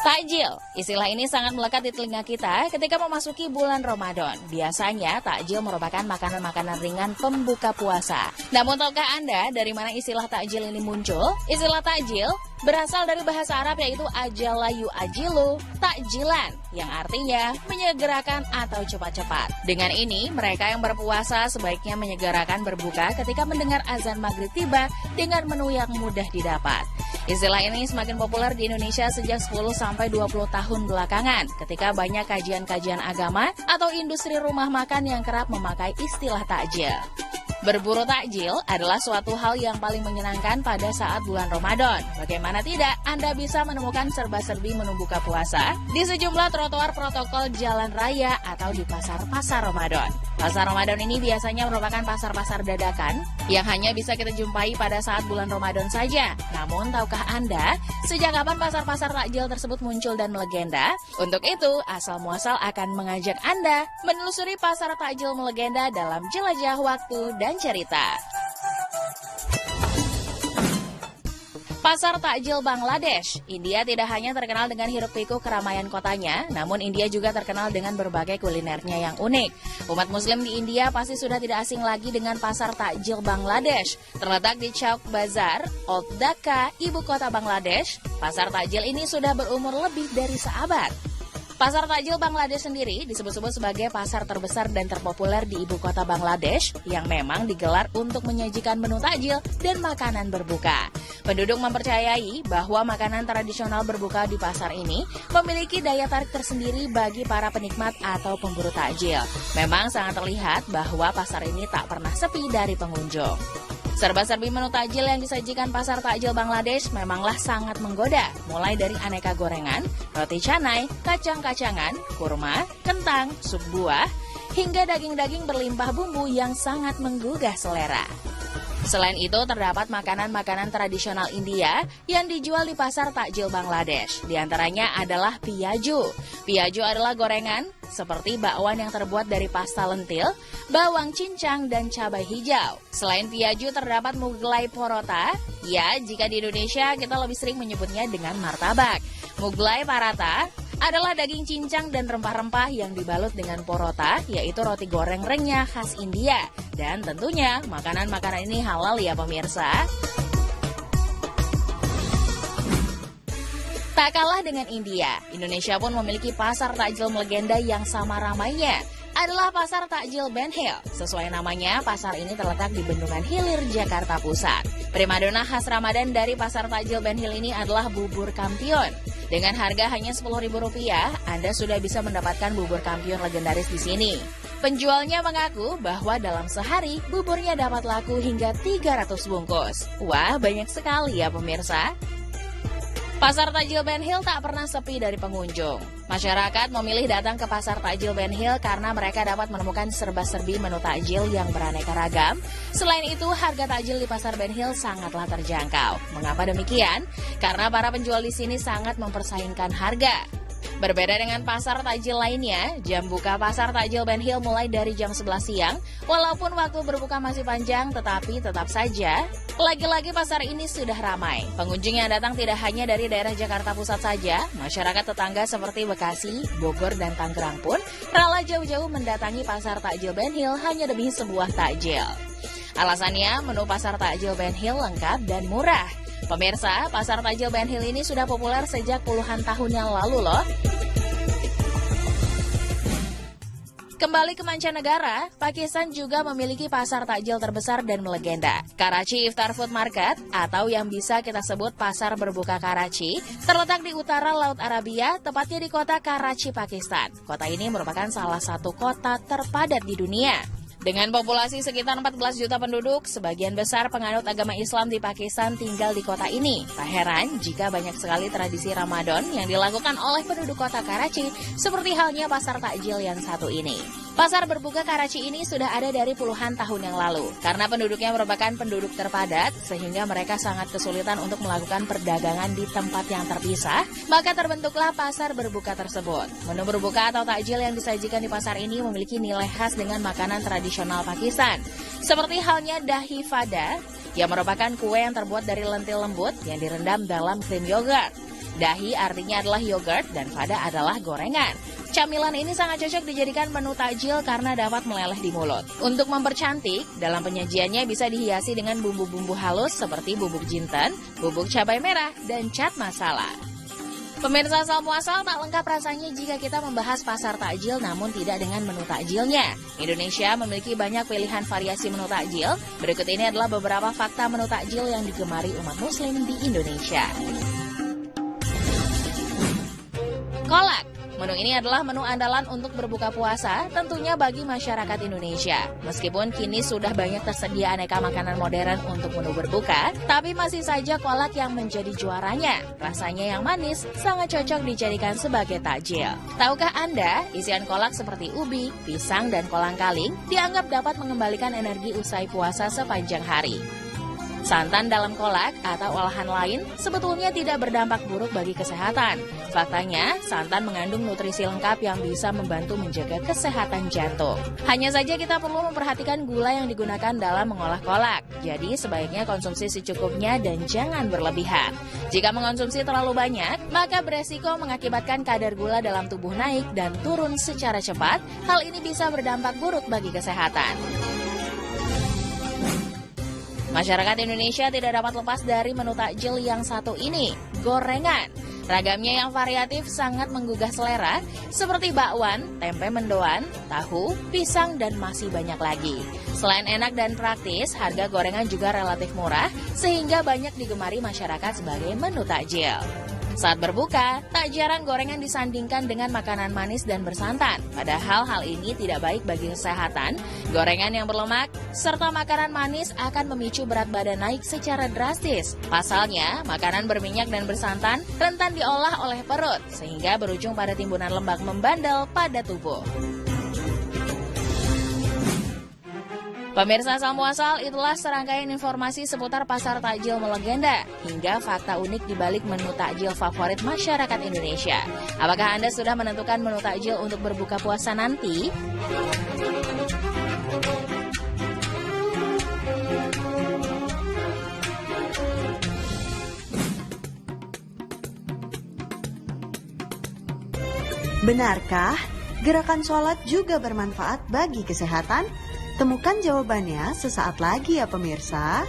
Takjil, istilah ini sangat melekat di telinga kita ketika memasuki bulan Ramadan. Biasanya takjil merupakan makanan-makanan ringan pembuka puasa. Namun tahukah Anda dari mana istilah takjil ini muncul? Istilah takjil berasal dari bahasa Arab yaitu ajala yu'ajilu, takjilan, yang artinya menyegerakan atau cepat-cepat. Dengan ini, mereka yang berpuasa sebaiknya menyegerakan berbuka ketika mendengar azan maghrib tiba dengan menu yang mudah didapat. Istilah ini semakin populer di Indonesia sejak 10-20 tahun belakangan ketika banyak kajian-kajian agama atau industri rumah makan yang kerap memakai istilah takjil. Berburu takjil adalah suatu hal yang paling menyenangkan pada saat bulan Ramadan. Bagaimana tidak, Anda bisa menemukan serba-serbi menu buka puasa di sejumlah trotoar protokol jalan raya atau di pasar-pasar Ramadan. Pasar Ramadan ini biasanya merupakan pasar-pasar dadakan yang hanya bisa kita jumpai pada saat bulan Ramadan saja. Namun, tahukah Anda sejak kapan pasar-pasar takjil tersebut muncul dan melegenda? Untuk itu, Asal Muasal akan mengajak Anda menelusuri pasar takjil melegenda dalam jelajah waktu dan cerita. Pasar takjil Bangladesh. India tidak hanya terkenal dengan hiruk-pikuk keramaian kotanya, namun India juga terkenal dengan berbagai kulinernya yang unik. Umat muslim di India pasti sudah tidak asing lagi dengan pasar takjil Bangladesh. Terletak di Chowk Bazar, Old Dhaka, ibu kota Bangladesh, pasar takjil ini sudah berumur lebih dari seabad. Pasar takjil Bangladesh sendiri disebut-sebut sebagai pasar terbesar dan terpopuler di ibu kota Bangladesh yang memang digelar untuk menyajikan menu takjil dan makanan berbuka. Penduduk mempercayai bahwa makanan tradisional berbuka di pasar ini memiliki daya tarik tersendiri bagi para penikmat atau pemburu takjil. Memang sangat terlihat bahwa pasar ini tak pernah sepi dari pengunjung. Serba-serbi menu takjil yang disajikan pasar takjil Bangladesh memanglah sangat menggoda, mulai dari aneka gorengan, roti canai, kacang-kacangan, kurma, kentang, sup buah, hingga daging-daging berlimpah bumbu yang sangat menggugah selera. Selain itu, terdapat makanan-makanan tradisional India yang dijual di pasar takjil Bangladesh. Di antaranya adalah piyaju. Piyaju adalah gorengan seperti bakwan yang terbuat dari pasta lentil, bawang cincang, dan cabai hijau. Selain piyaju, terdapat muglai porota. Ya, jika di Indonesia kita lebih sering menyebutnya dengan martabak. Muglai parata adalah daging cincang dan rempah-rempah yang dibalut dengan porota, yaitu roti goreng renyah khas India. Dan tentunya makanan-makanan ini halal ya pemirsa. Tak kalah dengan India, Indonesia pun memiliki pasar takjil melegenda yang sama ramainya. Adalah pasar takjil Ben Hill. Sesuai namanya, pasar ini terletak di Bendungan Hilir, Jakarta Pusat. Primadona khas Ramadan dari pasar takjil Ben Hill ini adalah bubur kampiun. Dengan harga hanya Rp10.000, Anda sudah bisa mendapatkan bubur kampiun legendaris di sini. Penjualnya mengaku bahwa dalam sehari buburnya dapat laku hingga 300 bungkus. Wah, banyak sekali ya pemirsa. Pasar takjil Ben Hill tak pernah sepi dari pengunjung. Masyarakat memilih datang ke pasar takjil Ben Hill karena mereka dapat menemukan serba-serbi menu takjil yang beraneka ragam. Selain itu, harga takjil di pasar Ben Hill sangatlah terjangkau. Mengapa demikian? Karena para penjual di sini sangat mempersaingkan harga. Berbeda dengan pasar takjil lainnya, jam buka pasar takjil Ben Hill mulai dari jam 11 siang. Walaupun waktu berbuka masih panjang, tetapi tetap saja, lagi-lagi pasar ini sudah ramai. Pengunjung yang datang tidak hanya dari daerah Jakarta Pusat saja, masyarakat tetangga seperti Bekasi, Bogor, dan Tangerang pun rela jauh-jauh mendatangi pasar takjil Ben Hill hanya demi sebuah takjil. Alasannya, menu pasar takjil Ben Hill lengkap dan murah. Pemirsa, pasar takjil Ben Hill ini sudah populer sejak puluhan tahun yang lalu loh. Kembali ke mancanegara, Pakistan juga memiliki pasar takjil terbesar dan melegenda. Karachi Iftar Food Market, atau yang bisa kita sebut pasar berbuka Karachi, terletak di utara Laut Arabia, tepatnya di kota Karachi, Pakistan. Kota ini merupakan salah satu kota terpadat di dunia. Dengan populasi sekitar 14 juta penduduk, sebagian besar penganut agama Islam di Pakistan tinggal di kota ini. Tak heran jika banyak sekali tradisi Ramadan yang dilakukan oleh penduduk kota Karachi, seperti halnya pasar takjil yang satu ini. Pasar berbuka Karachi ini sudah ada dari puluhan tahun yang lalu. Karena penduduknya merupakan penduduk terpadat, sehingga mereka sangat kesulitan untuk melakukan perdagangan di tempat yang terpisah, maka terbentuklah pasar berbuka tersebut. Menu berbuka atau takjil yang disajikan di pasar ini memiliki nilai khas dengan makanan tradisional Pakistan. Seperti halnya dahi fada, yang merupakan kue yang terbuat dari lentil lembut yang direndam dalam krim yogurt. Dahi artinya adalah yogurt dan fada adalah gorengan. Camilan ini sangat cocok dijadikan menu takjil karena dapat meleleh di mulut. Untuk mempercantik, dalam penyajiannya bisa dihiasi dengan bumbu-bumbu halus seperti bubuk jinten, bubuk cabai merah, dan cat masala. Pemirsa, asal muasal tak lengkap rasanya jika kita membahas pasar takjil namun tidak dengan menu takjilnya. Indonesia memiliki banyak pilihan variasi menu takjil. Berikut ini adalah beberapa fakta menu takjil yang digemari umat muslim di Indonesia. Kolak. Menu ini adalah menu andalan untuk berbuka puasa, tentunya bagi masyarakat Indonesia. Meskipun kini sudah banyak tersedia aneka makanan modern untuk menu berbuka, tapi masih saja kolak yang menjadi juaranya. Rasanya yang manis, sangat cocok dijadikan sebagai takjil. Tahukah Anda, isian kolak seperti ubi, pisang, dan kolang-kaling dianggap dapat mengembalikan energi usai puasa sepanjang hari. Santan dalam kolak atau olahan lain sebetulnya tidak berdampak buruk bagi kesehatan. Faktanya, santan mengandung nutrisi lengkap yang bisa membantu menjaga kesehatan jantung. Hanya saja kita perlu memperhatikan gula yang digunakan dalam mengolah kolak. Jadi sebaiknya konsumsi secukupnya dan jangan berlebihan. Jika mengonsumsi terlalu banyak, maka beresiko mengakibatkan kadar gula dalam tubuh naik dan turun secara cepat. Hal ini bisa berdampak buruk bagi kesehatan. Masyarakat Indonesia tidak dapat lepas dari menu takjil yang satu ini, gorengan. Ragamnya yang variatif sangat menggugah selera, seperti bakwan, tempe mendoan, tahu, pisang, dan masih banyak lagi. Selain enak dan praktis, harga gorengan juga relatif murah, sehingga banyak digemari masyarakat sebagai menu takjil. Saat berbuka, tak jarang gorengan disandingkan dengan makanan manis dan bersantan. Padahal hal ini tidak baik bagi kesehatan. Gorengan yang berlemak serta makanan manis akan memicu berat badan naik secara drastis. Pasalnya, makanan berminyak dan bersantan rentan diolah oleh perut, sehingga berujung pada timbunan lemak membandel pada tubuh. Pemirsa asal muasal, itulah serangkaian informasi seputar pasar takjil melegenda hingga fakta unik di balik menu takjil favorit masyarakat Indonesia. Apakah Anda sudah menentukan menu takjil untuk berbuka puasa nanti? Benarkah gerakan sholat juga bermanfaat bagi kesehatan? Temukan jawabannya sesaat lagi ya pemirsa.